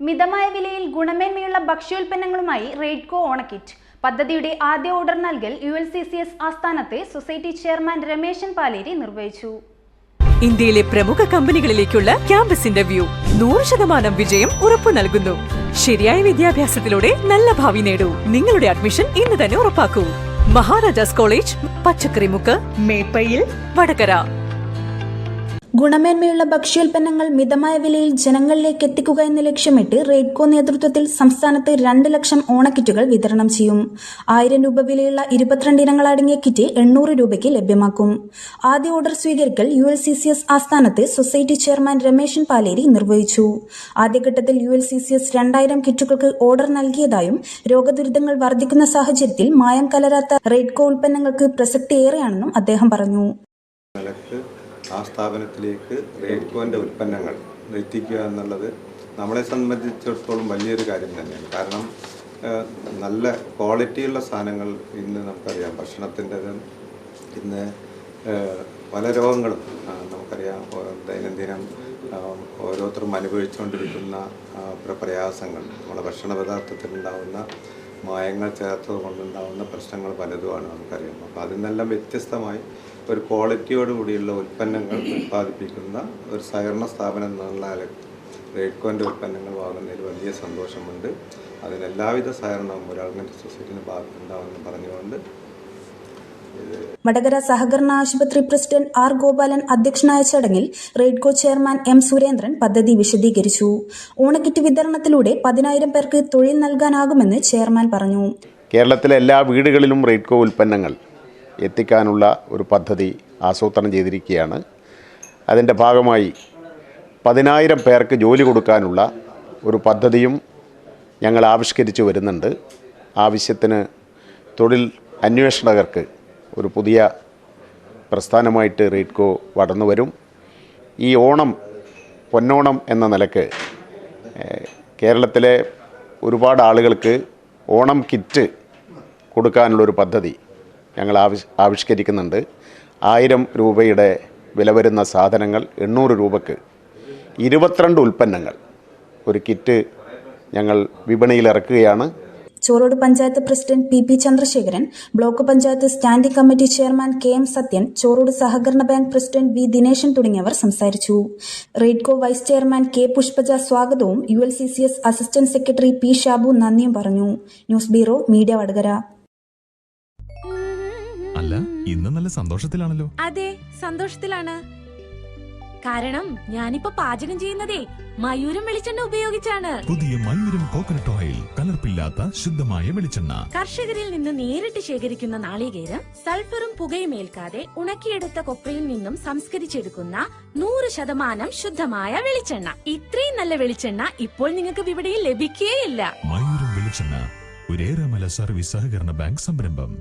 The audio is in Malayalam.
മിതമായ വിലയിൽ ഗുണമേന്മയുള്ള ഭക്ഷ്യോൽപ്പന്നങ്ങളുമായി റെയ്ഡ്കോ ഓണക്കിറ്റ് പദ്ധതിയുടെ ആദ്യ ഓർഡർ നൽകൽ ULCCS ആസ്ഥാനത്തെ സൊസൈറ്റി ചെയർമാൻ രമേശൻ പാലേരി നിർവഹിച്ചു. ഇന്ത്യയിലെ പ്രമുഖ കമ്പനികളിലേക്കുള്ള ക്യാമ്പസ് ഇന്റർവ്യൂ 100% വിജയം ഉറപ്പു നൽകുന്നു. ശരിയായ വിദ്യാഭ്യാസത്തിലൂടെ നല്ല ഭാവി നേടൂ. നിങ്ങളുടെ അഡ്മിഷൻ ഇന്ന് തന്നെ ഉറപ്പാക്കൂ. മഹാരാജാസ് കോളേജ്, പച്ചക്കറിമുക്ക്, മേപ്പയിൽ, വടകര. ഗുണമേന്മയുള്ള ഭക്ഷ്യോൽപ്പന്നങ്ങൾ മിതമായ വിലയിൽ ജനങ്ങളിലേക്ക് എത്തിക്കുക എന്ന ലക്ഷ്യമിട്ട് റെയ്ഡ്കോ നേതൃത്വത്തിൽ സംസ്ഥാനത്ത് 2 ലക്ഷം ഓണക്കിറ്റുകൾ വിതരണം ചെയ്യും. 1000 രൂപ വിലയുള്ള 22 ഇനങ്ങൾ അടങ്ങിയ കിറ്റ് 800 രൂപയ്ക്ക് ലഭ്യമാക്കും. ആദ്യ ഓർഡർ സ്വീകരിക്കൽ ULCCS ആസ്ഥാനത്ത് സൊസൈറ്റി ചെയർമാൻ രമേശൻ പാലേരി നിർവഹിച്ചു. ആദ്യഘട്ടത്തിൽ ULCCS 2000 കിറ്റുകൾക്ക് ഓർഡർ നൽകിയതായും രോഗദുരിതങ്ങൾ വർദ്ധിക്കുന്ന സാഹചര്യത്തിൽ മായം കലരാത്ത റെയ്ഡ്കോ ഉൽപ്പന്നങ്ങൾക്ക് പ്രസക്തിയേറെയാണെന്നും അദ്ദേഹം പറഞ്ഞു. ആ സ്ഥാപനത്തിലേക്ക് റെയ്ഡ്കോൻ്റെ ഉൽപ്പന്നങ്ങൾ എത്തിക്കുക എന്നുള്ളത് നമ്മളെ സംബന്ധിച്ചിടത്തോളം വലിയൊരു കാര്യം തന്നെയാണ്. കാരണം നല്ല ക്വാളിറ്റിയുള്ള സാധനങ്ങൾ ഇന്ന് നമുക്കറിയാം. ഭക്ഷണത്തിൻ്റെതും ഇന്ന് പല രോഗങ്ങളും നമുക്കറിയാം. ദൈനംദിനം ഓരോരുത്തരും അനുഭവിച്ചുകൊണ്ടിരിക്കുന്ന പ്രയാസങ്ങൾ, നമ്മുടെ ഭക്ഷണ പദാർത്ഥത്തിലുണ്ടാകുന്ന മായങ്ങൾ ചേർത്തത് കൊണ്ടുണ്ടാകുന്ന പ്രശ്നങ്ങൾ പലതുമാണ് നമുക്കറിയാം. അപ്പോൾ അതിൽ നിന്നെല്ലാം വ്യത്യസ്തമായി ഒരു ക്വാളിറ്റിയോടുകൂടിയുള്ള ഉൽപ്പന്നങ്ങൾ ഉൽപ്പാദിപ്പിക്കുന്ന ഒരു സഹകരണ സ്ഥാപനം എന്നുള്ള റെയ്ഡ്കോൻ്റെ ഉൽപ്പന്നങ്ങൾ വാങ്ങുന്നതിൽ വലിയ സന്തോഷമുണ്ട്. അതിന് എല്ലാവിധ സഹകരണവും ഒരാൾഗനൈസ്ഡ് സൊസൈറ്റിന് ഭാഗത്തുണ്ടാവുമെന്ന് പറഞ്ഞുകൊണ്ട് വടകര സഹകരണ ആശുപത്രി പ്രസിഡന്റ് R. ഗോപാലൻ അധ്യക്ഷനായ ചടങ്ങിൽ റെയ്ഡ്കോ ചെയർമാൻ M. സുരേന്ദ്രൻ പദ്ധതി വിശദീകരിച്ചു. ഓണക്കിറ്റ് വിതരണത്തിലൂടെ 10,000 പേർക്ക് തൊഴിൽ നൽകാനാകുമെന്ന് ചെയർമാൻ പറഞ്ഞു. കേരളത്തിലെ എല്ലാ വീടുകളിലും റെയ്ഡ്കോ ഉൽപ്പന്നങ്ങൾ എത്തിക്കാനുള്ള ഒരു പദ്ധതി ആസൂത്രണം ചെയ്തിരിക്കുകയാണ്. അതിൻ്റെ ഭാഗമായി 10,000 പേർക്ക് ജോലി കൊടുക്കാനുള്ള ഒരു പദ്ധതിയും ഞങ്ങൾ ആവിഷ്കരിച്ച് വരുന്നുണ്ട്. ആവശ്യത്തിന് തൊഴിൽ അന്വേഷകർക്ക് ഒരു പുതിയ പ്രസ്ഥാനമായിട്ട് റെയ്ഡ്കോ വളർന്നു വരും. ഈ ഓണം പൊന്നോണം എന്ന നിലക്ക് കേരളത്തിലെ ഒരുപാട് ആളുകൾക്ക് ഓണം കിറ്റ് കൊടുക്കാനുള്ളൊരു പദ്ധതി ഞങ്ങൾ ആവിഷ്കരിക്കുന്നുണ്ട്. 1000 രൂപയുടെ വില വരുന്ന സാധനങ്ങൾ 800 രൂപക്ക് 22 ഉൽപ്പന്നങ്ങൾ ഒരു കിറ്റ് ഞങ്ങൾ വിപണിയിൽ ഇറക്കുകയാണ്. Chorode panchayat president PP Chandrasekharan, block panchayat standing committee chairman KM Sathyan, Chorode സഹകരണ ബാങ്ക് പ്രസിഡന്റ് V. ദിനേശൻ തുടങ്ങിയവർ സംസാരിച്ചു. Raidco vice chairman K. Pushpaja സ്വാഗതവും ULCCS assistant secretary P. Shabu നന്ദിയും പറഞ്ഞു. News bureau, media, Vadakara. അല്ല, ഇന്ന് നല്ല സന്തോഷത്തിലാണല്ലോ. അതെ, സന്തോഷത്തിലാണ്. കാരണം ഞാനിപ്പോ പാചകം ചെയ്യുന്നതേ മയൂരം വെളിച്ചെണ്ണ ഉപയോഗിച്ചാണ്. പുതിയ മയൂരം കോക്കനട്ട് ഓയിൽ, കലർപ്പില്ലാത്ത ശുദ്ധമായ വെളിച്ചെണ്ണ. കർഷകരിൽ നിന്ന് നേരിട്ട് ശേഖരിക്കുന്ന നാളികേരം സൾഫറും പുകയും ഏൽക്കാതെ ഉണക്കിയെടുത്ത കൊപ്രയിൽ നിന്നും സംസ്കരിച്ചെടുക്കുന്ന 100% ശുദ്ധമായ വെളിച്ചെണ്ണ. ഇത്രയും നല്ല വെളിച്ചെണ്ണ ഇപ്പോൾ നിങ്ങൾക്ക് വിപണിയിൽ ലഭിക്കുകയില്ല. മയൂരം വെളിച്ചെണ്ണ, ഒരു ഏറെമല സർവീസ് സഹകരണ ബാങ്ക് സംരംഭം.